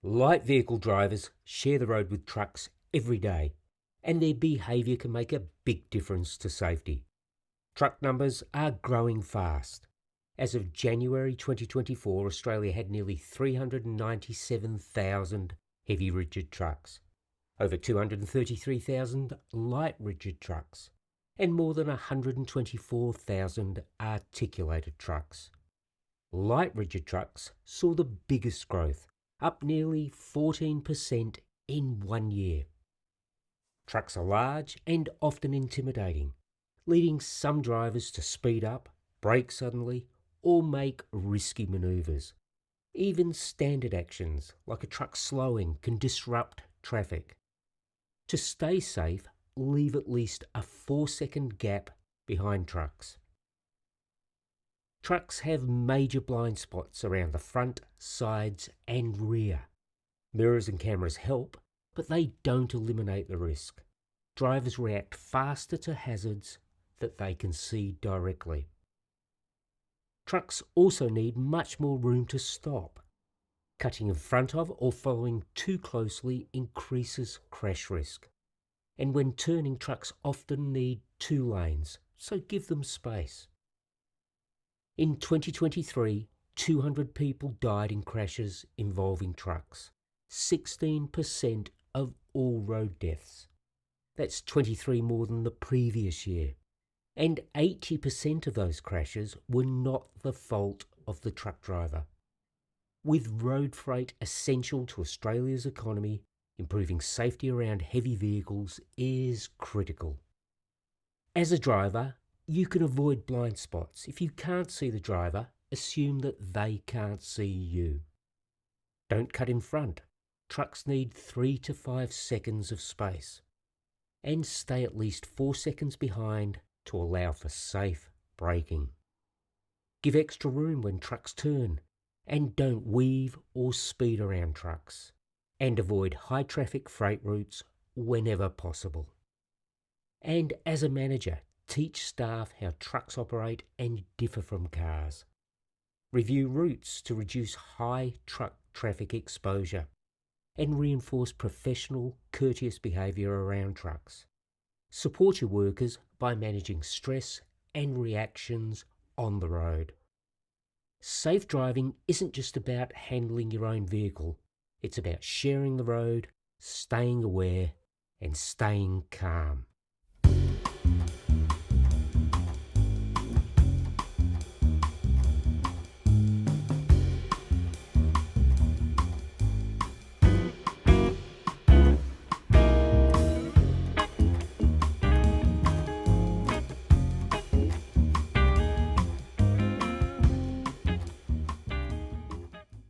Light vehicle drivers share the road with trucks every day, and their behaviour can make a big difference to safety. Truck numbers are growing fast. As of January 2024, Australia had nearly 397,000 heavy rigid trucks, over 233,000 light rigid trucks, and more than 124,000 articulated trucks. Light rigid trucks saw the biggest growth, up nearly 14% in 1 year. Trucks are large and often intimidating, leading some drivers to speed up, brake suddenly, or make risky manoeuvres. Even standard actions, like a truck slowing, can disrupt traffic. To stay safe, leave at least a 4-second gap behind trucks. Trucks have major blind spots around the front, sides, and rear. Mirrors and cameras help, but they don't eliminate the risk. Drivers react faster to hazards that they can see directly. Trucks also need much more room to stop. Cutting in front of or following too closely increases crash risk. And when turning, trucks often need 2 lanes, so give them space. In 2023, 200 people died in crashes involving trucks, 16% of all road deaths. That's 23 more than the previous year. And 80% of those crashes were not the fault of the truck driver. With road freight essential to Australia's economy, improving safety around heavy vehicles is critical. As a driver, you can avoid blind spots. If you can't see the driver, assume that they can't see you. Don't cut in front. Trucks need 3 to 5 seconds of space. And stay at least 4 seconds behind to allow for safe braking. Give extra room when trucks turn, and don't weave or speed around trucks. And avoid high traffic freight routes whenever possible. And as a manager, teach staff how trucks operate and differ from cars. Review routes to reduce high truck traffic exposure, and reinforce professional, courteous behaviour around trucks. Support your workers by managing stress and reactions on the road. Safe driving isn't just about handling your own vehicle. It's about sharing the road, staying aware, and staying calm.